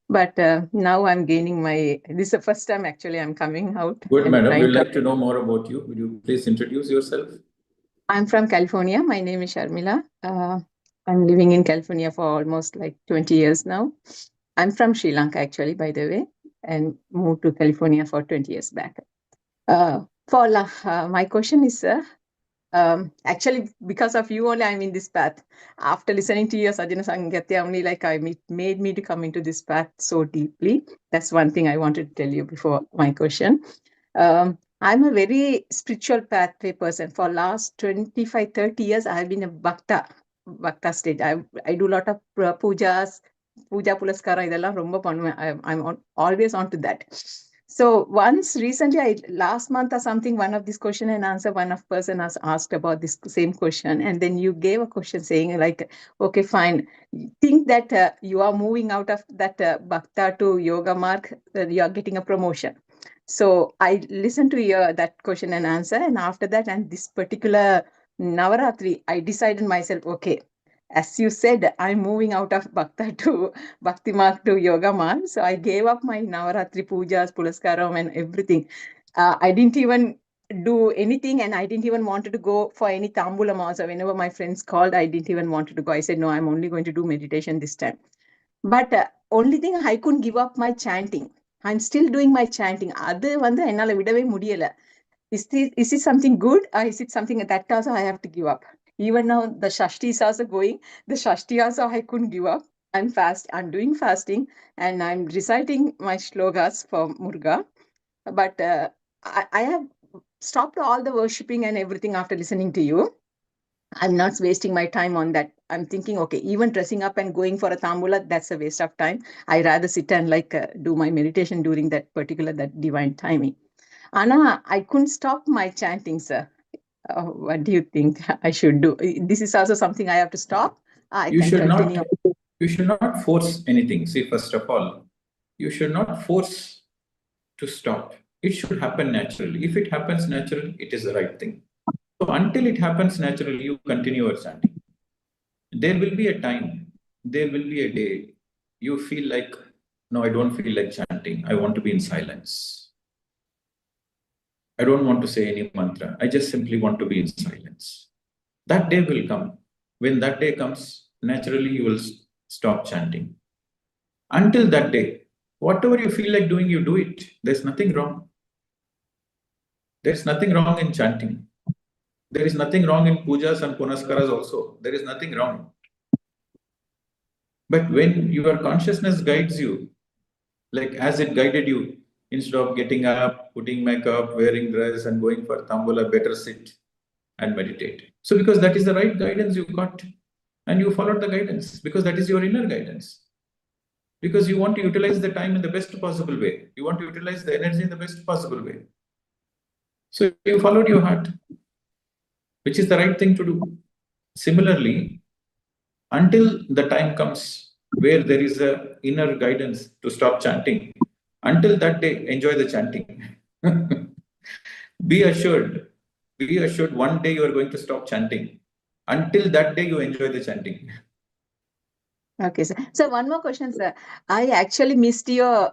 But now I'm gaining this is the first time actually I'm coming out. Good, and madam. trying We'd to- like to know more about you. Would you please introduce yourself? I'm from California. My name is Sharmila. I'm living in California for almost like 20 years now. I'm from Sri Lanka, actually, by the way, and moved to California for 20 years back. My question is, actually, because of you only, I'm in this path. After listening to your Sajjana Sangatya, only like it made me to come into this path so deeply. That's one thing I wanted to tell you before my question. I'm a very spiritual pathway person. For last 25, 30 years, I've been a bhakta state. I do a lot of pujas, puja pulaskara idella romba pannuven. I'm always on to that. So once recently, last month or something, one of this question and answer, one of person has asked about this same question, and then you gave a question saying like, okay, fine, think that you are moving out of that bhakta to yoga mark, you are getting a promotion. So I listened to your that question and answer, and after that, and this particular Navaratri, I decided myself, okay, as you said, I'm moving out of bhakta to bhakti mark to yoga mark. So I gave up my Navaratri pujas, pulaskaram, and everything. I didn't even do anything, and I didn't even wanted to go for any tambulam also. Whenever my friends called, I didn't even wanted to go. I said, no, I'm only going to do meditation this time. But only thing, I couldn't give up my chanting. I'm still doing my chanting. Adu vandu ennala vidave mudiyala. Is this something good, or is it something that also I have to give up? Even now, the Shashti is also going. The Shashti also I couldn't give up. I'm doing fasting, and I'm reciting my shlokas for Muruga. But I have stopped all the worshipping and everything after listening to you. I'm not wasting my time on that. I'm thinking, okay, even dressing up and going for a tambula, that's a waste of time. I rather sit and do my meditation during that divine timing. Anna, I couldn't stop my chanting, sir. What do you think I should do? This is also something I have to stop. I You can should continue. you should not force anything. See, first of all, you should not force to stop. It should happen naturally. If it happens naturally, it is the right thing. So until it happens naturally, you continue your chanting. There will be a time, there will be a day, you feel like, no, I don't feel like chanting. I want to be in silence. I don't want to say any mantra. I just simply want to be in silence. That day will come. When that day comes, naturally you will stop chanting. Until that day, whatever you feel like doing, you do it. There's nothing wrong. There's nothing wrong in chanting. There is nothing wrong in pujas and punaskaras also. There is nothing wrong. But when your consciousness guides you, like as it guided you, instead of getting up, putting makeup, wearing dress and going for tambula, better sit and meditate. So because that is the right guidance you got, and you followed the guidance, because that is your inner guidance. Because you want to utilize the time in the best possible way. You want to utilize the energy in the best possible way. So you followed your heart, which is the right thing to do. Similarly, until the time comes where there is a inner guidance to stop chanting, until that day, enjoy the chanting. Be assured, one day you are going to stop chanting. Until that day, you enjoy the chanting. Okay, sir. So one more question, sir. I actually missed your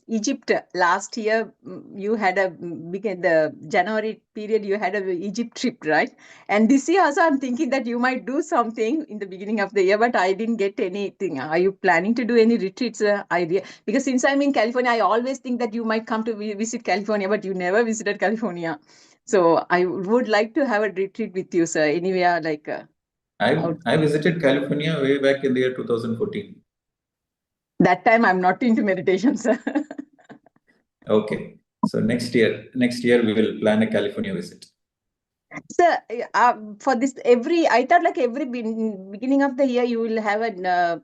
Egypt last year. You had a the January period. You had a Egypt trip, right? And this year also, I'm thinking that you might do something in the beginning of the year, but I didn't get anything. Are you planning to do any retreats? Because since I'm in California, I always think that you might come to visit California, but you never visited California. So I would like to have a retreat with you, sir. Anywhere I visited California way back in the year 2014. That time I'm not into meditation, sir. Okay. So next year we will plan a California visit. Sir, for this, I thought like every beginning of the year you will have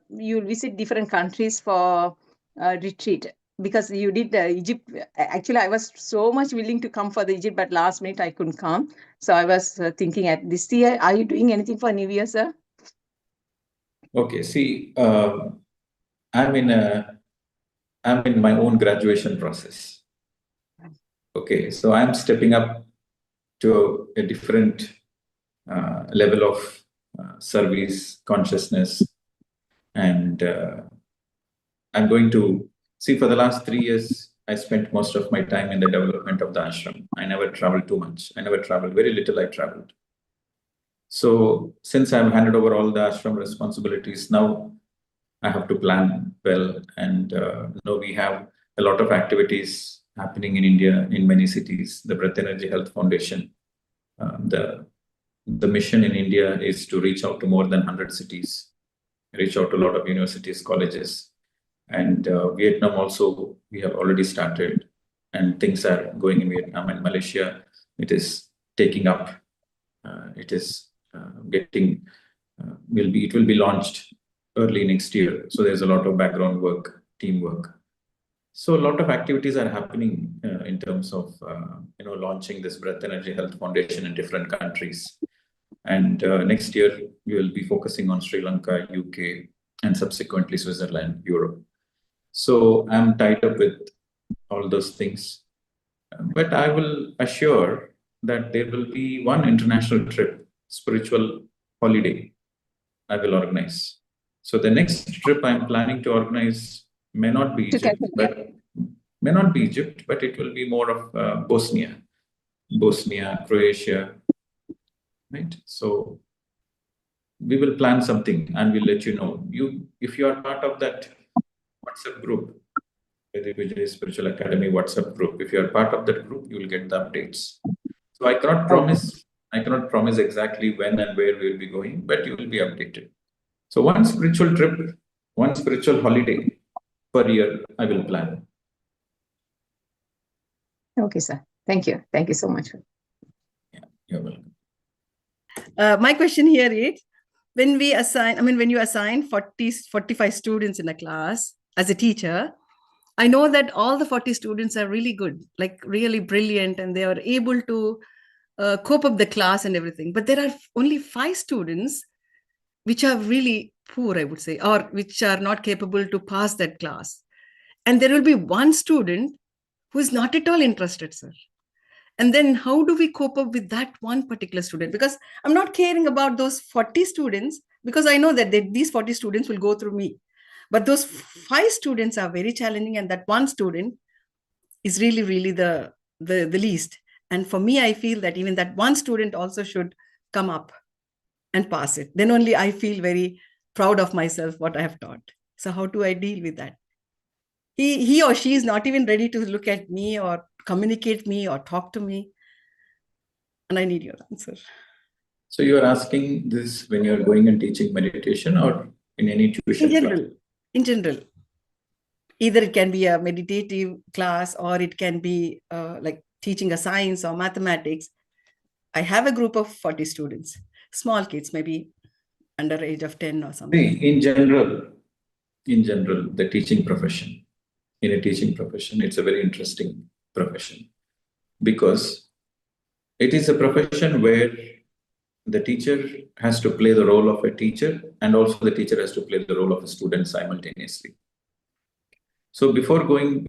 you will visit different countries for retreat, because you did Egypt. Actually, I was so much willing to come for the Egypt, but last minute I couldn't come. So I was thinking at this year, are you doing anything for New Year, sir? Okay. See, I'm in my own graduation process. Okay. So I'm stepping up to a different level of service, consciousness, and I'm going to see, for the last 3 years, I spent most of my time in the development of the ashram. I never traveled too much. I never traveled, very little I traveled. So since I've handed over all the ashram responsibilities, now I have to plan well. And now we have a lot of activities happening in India, in many cities. The Breath Energy Health Foundation, the mission in India is to reach out to more than 100 cities, reach out to a lot of universities, colleges. And Vietnam also, we have already started, and things are going in Vietnam and Malaysia. It is taking up. It is getting. It will be launched early next year. So there's a lot of background work, teamwork. So a lot of activities are happening in terms of launching this Breath Energy Health Foundation in different countries. And next year we will be focusing on Sri Lanka, UK, and subsequently Switzerland, Europe. So I'm tied up with all those things. But I will assure that there will be one international trip, spiritual holiday, I will organize. So the next trip I'm planning to organize may not be To Egypt, but it will be more of Bosnia, Croatia, right? So we will plan something and we'll let you know. If you are part of that WhatsApp group, Pradeep Vijay Spiritual Academy WhatsApp group, if you are part of that group, you will get the updates. So I cannot promise exactly when and where we will be going, but you will be updated. So one spiritual trip, one spiritual holiday per year, I will plan. Okay, sir. Thank you. Thank you so much. Yeah, you're welcome. My question here is, when you assign 45 students in a class as a teacher, I know that all the 40 students are really good, like really brilliant, and they are able to cope up the class and everything. But there are only 5 students which are really poor, I would say, or which are not capable to pass that class. And there will be one student who is not at all interested, sir. And then how do we cope up with that one particular student? Because I'm not caring about those 40 students, because I know that these 40 students will go through me. But those 5 students are very challenging, and that one student is really, really the least. And for me, I feel that even that one student also should come up and pass it. Then only I feel very proud of myself, what I have taught. So how do I deal with that? He or she is not even ready to look at me or communicate me or talk to me. And I need your answer. So you are asking this when you are going and teaching meditation or in any tuition class? In general. Either it can be a meditative class or it can be like teaching a science or mathematics. I have a group of 40 students, small kids, maybe under age of 10 or something. See, in general, the teaching profession, it's a very interesting profession because it is a profession where the teacher has to play the role of a teacher and also the teacher has to play the role of a student simultaneously. So before going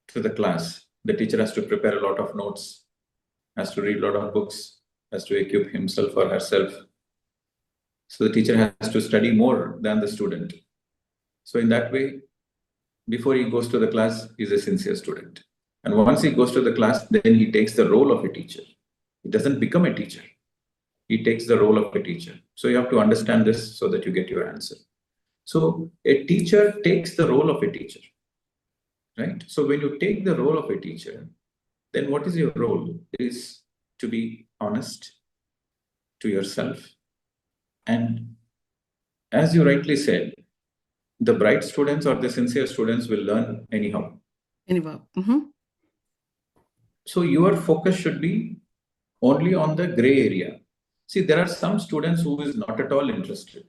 to the class, the teacher has to prepare a lot of notes, has to read a lot of books, has to equip himself or herself. So the teacher has to study more than the student. So in that way, before he goes to the class, he's a sincere student. And once he goes to the class, then he takes the role of a teacher. He doesn't become a teacher. He takes the role of a teacher. So you have to understand this so that you get your answer. So a teacher takes the role of a teacher, right? So when you take the role of a teacher, then what is your role? It is to be honest to yourself. And as you rightly said, the bright students or the sincere students will learn anyhow. So your focus should be only on the gray area. See, there are some students who is not at all interested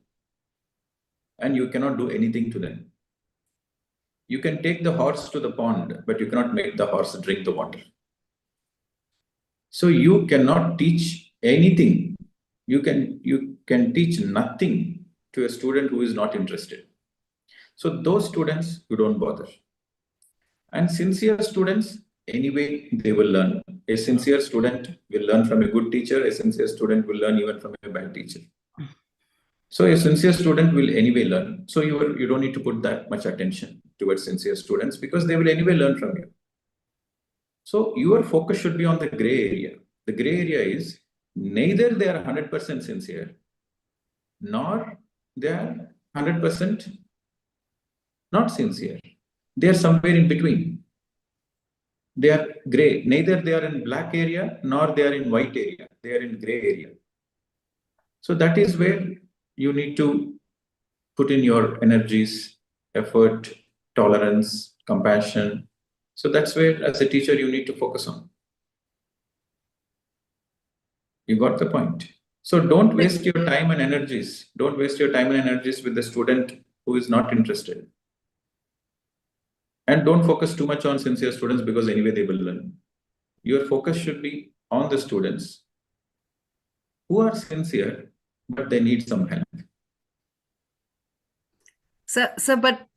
and you cannot do anything to them. You can take the horse to the pond, but you cannot make the horse drink the water. So you cannot teach anything. You can teach nothing to a student who is not interested. So those students, you don't bother. And sincere students, anyway, they will learn. A sincere student will learn from a good teacher. A sincere student will learn even from a bad teacher. So a sincere student will anyway learn. So you don't need to put that much attention towards sincere students because they will anyway learn from you. So your focus should be on the gray area. The gray area is neither they are 100% sincere, nor they are 100% not sincere. They are somewhere in between. They are gray. Neither they are in black area, nor they are in white area. They are in gray area. So that is where you need to put in your energies, effort, tolerance, compassion. So that's where, as a teacher, you need to focus on. You got the point? So don't waste your time and energies. Don't waste your time and energies with the student who is not interested. And don't focus too much on sincere students because anyway they will learn. Your focus should be on the students who are sincere, but they need some help. So, but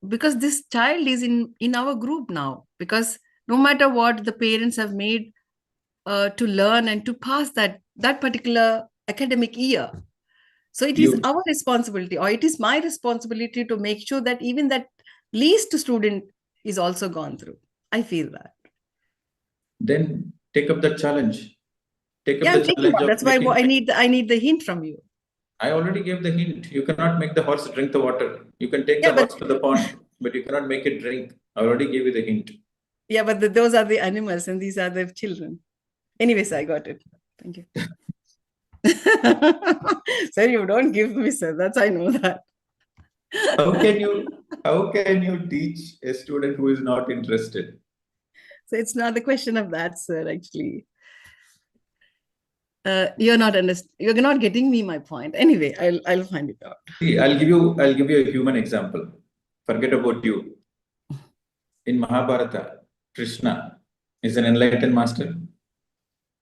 because this child is in our group now, because no matter what the parents have made to learn and to pass that particular academic year, so it is our responsibility, or it is my responsibility, to make sure that even that least student is also gone through. I feel that. Then take up the challenge. Take up Yeah, the I'm taking challenge on. of That's why making. I need the hint from you. I already gave the hint. You cannot make the horse drink the water. You can take Yeah, the horse to the pond, but you cannot make it drink. I already gave you the hint. Yeah, but those are the animals and these are the children. Anyways, I got it. Thank you. Sir, you don't give me, sir. That's, I know that. How can you teach a student who is not interested? So it's not the question of that, sir, actually. You're not getting me my point. Anyway, I'll find it out. See, I'll give you a human example. Forget about you. In Mahabharata, Krishna is an enlightened master.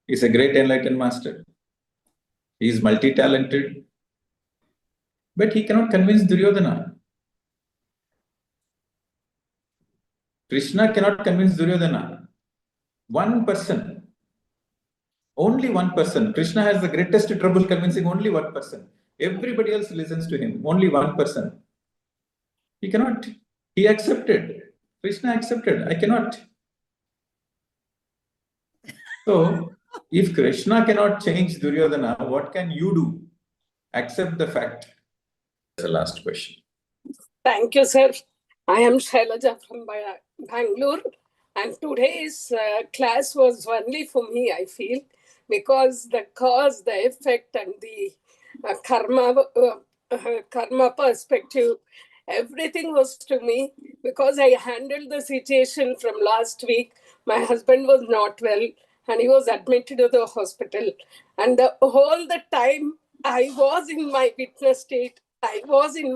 He's a great enlightened master. He is multi-talented, but he cannot convince Duryodhana. Krishna cannot convince Duryodhana. One person, only one person. Krishna has the greatest trouble convincing only one person. Everybody else listens to him. Only one person. He cannot. He accepted. Krishna accepted. I cannot. So, if Krishna cannot change Duryodhana, what can you do? Accept the fact. The last question. Thank you, sir. I am Shailaja from Bangalore, and today's class was only for me, I feel, because the cause, the effect, and the karma perspective, everything was to me, because I handled the situation from last week. My husband was not well, and he was admitted to the hospital. And all the time, I was in my witness state. I was in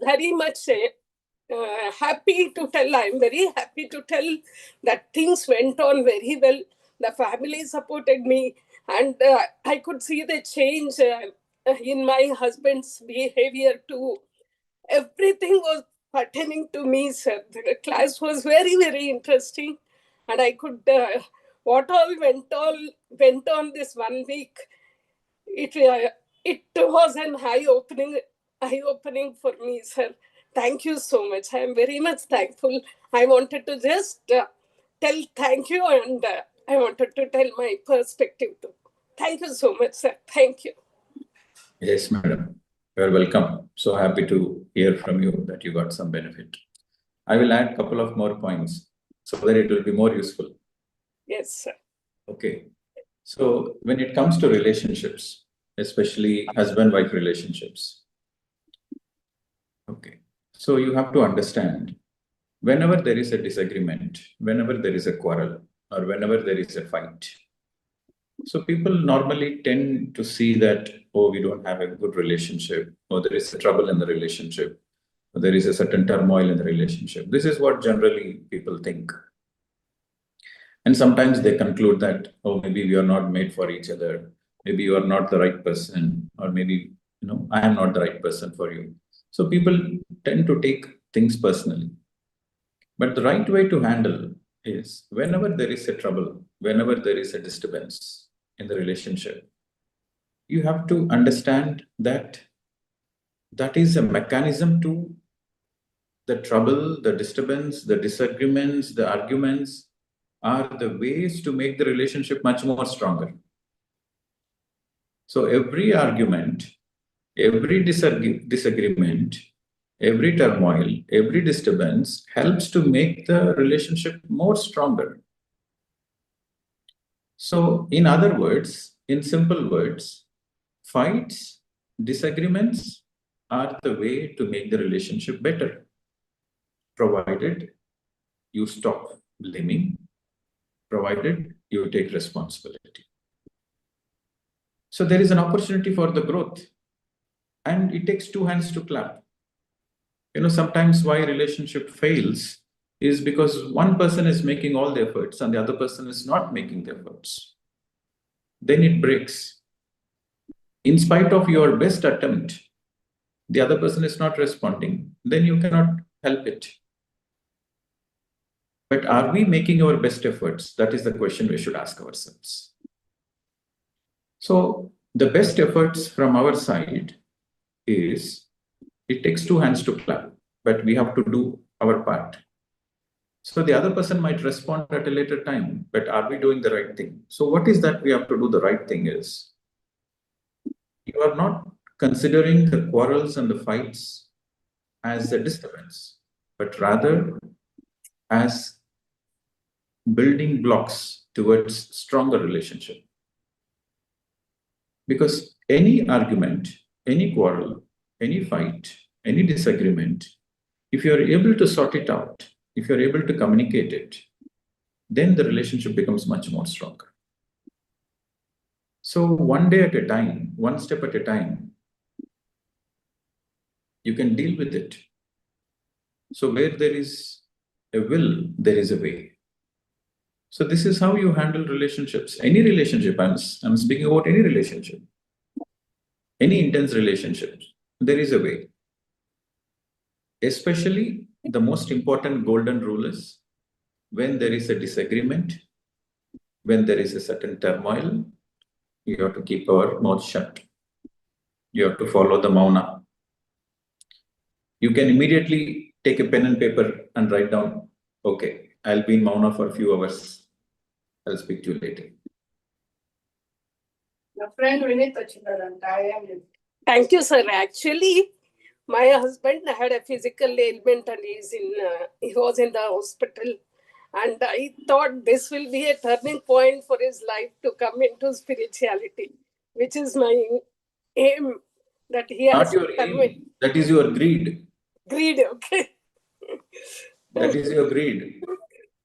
very much happy to tell. I'm very happy to tell that things went on very well. The family supported me, and I could see the change in my husband's behavior too. Everything was pertaining to me, sir. The class was very, very interesting, and I could what all went on this 1 week. It was an eye-opening for me, sir. Thank you so much. I am very much thankful. I wanted to just tell thank you, and I wanted to tell my perspective too. Thank you so much, sir. Thank you. Yes, madam. You're welcome. So happy to hear from you that you got some benefit. I will add a couple of more points so that it will be more useful. Yes, sir. Okay. So when it comes to relationships, especially husband-wife relationships, okay. So you have to understand, whenever there is a disagreement, whenever there is a quarrel, or whenever there is a fight, so people normally tend to see that, oh, we don't have a good relationship, or there is a trouble in the relationship, or there is a certain turmoil in the relationship. This is what generally people think. And sometimes they conclude that, oh, maybe we are not made for each other. Maybe you are not the right person, or maybe, I am not the right person for you. So people tend to take things personally. But the right way to handle is, whenever there is a trouble, whenever there is a disturbance in the relationship, you have to understand that that is a mechanism to the trouble, the disturbance, the disagreements, the arguments are the ways to make the relationship much more stronger. So every argument, every disagreement, every turmoil, every disturbance helps to make the relationship more stronger. So in other words, in simple words, fights, disagreements are the way to make the relationship better, provided you stop blaming, provided you take responsibility. So there is an opportunity for the growth, and it takes two hands to clap. Sometimes why relationship fails is because one person is making all the efforts and the other person is not making the efforts. Then it breaks. In spite of your best attempt, the other person is not responding, then you cannot help it. But are we making our best efforts? That is the question we should ask ourselves. So the best efforts from our side is, it takes two hands to clap, but we have to do our part. So the other person might respond at a later time, but are we doing the right thing? So what is that we have to do? The right thing is, you are not considering the quarrels and the fights as a disturbance, but rather as building blocks towards stronger relationship. Because any argument, any quarrel, any fight, any disagreement, if you are able to sort it out, if you're able to communicate it, then the relationship becomes much more stronger. So one day at a time, one step at a time, you can deal with it. So where there is a will, there is a way. So this is how you handle relationships. Any relationship, I'm speaking about any relationship, any intense relationship, there is a way. Especially the most important golden rule is, when there is a disagreement, when there is a certain turmoil, you have to keep our mouth shut. You have to follow the mauna. You can immediately take a pen and paper and write down, okay, I'll be in mauna for a few hours. I'll speak to you later. Thank you, sir. Actually, my husband had a physical ailment and he was in the hospital. And I thought this will be a turning point for his life to come into spirituality, which is my aim, that he has Not your aim, that is your greed. Greed, okay. That is your greed.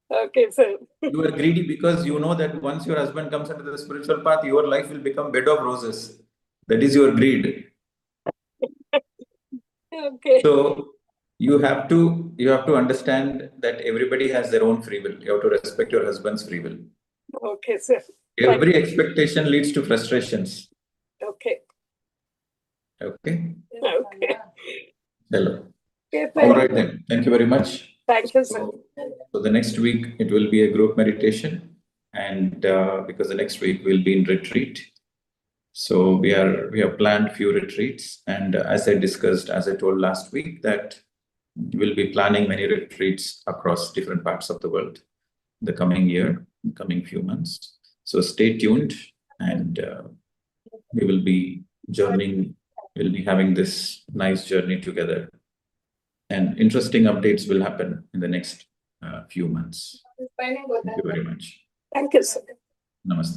Okay, sir. You are greedy because you know that once your husband comes into the spiritual path, your life will become bed of roses. That is your greed. Okay. So you have to understand that everybody has their own free will. You have to respect your husband's free will. Okay, sir. Every expectation leads to frustrations. Okay. Okay. Okay. Hello. Okay, All right then. Thank you very much. Thank you, sir. So the next week it will be a group meditation, and because the next week we'll be in retreat. So we have planned few retreats, and as I told last week, that we'll be planning many retreats across different parts of the world the coming year, coming few months. So stay tuned, and we will be journeying. We'll be having this nice journey together, and interesting updates will happen in the next few months. Thank you very much. Thank you, sir. Namaste.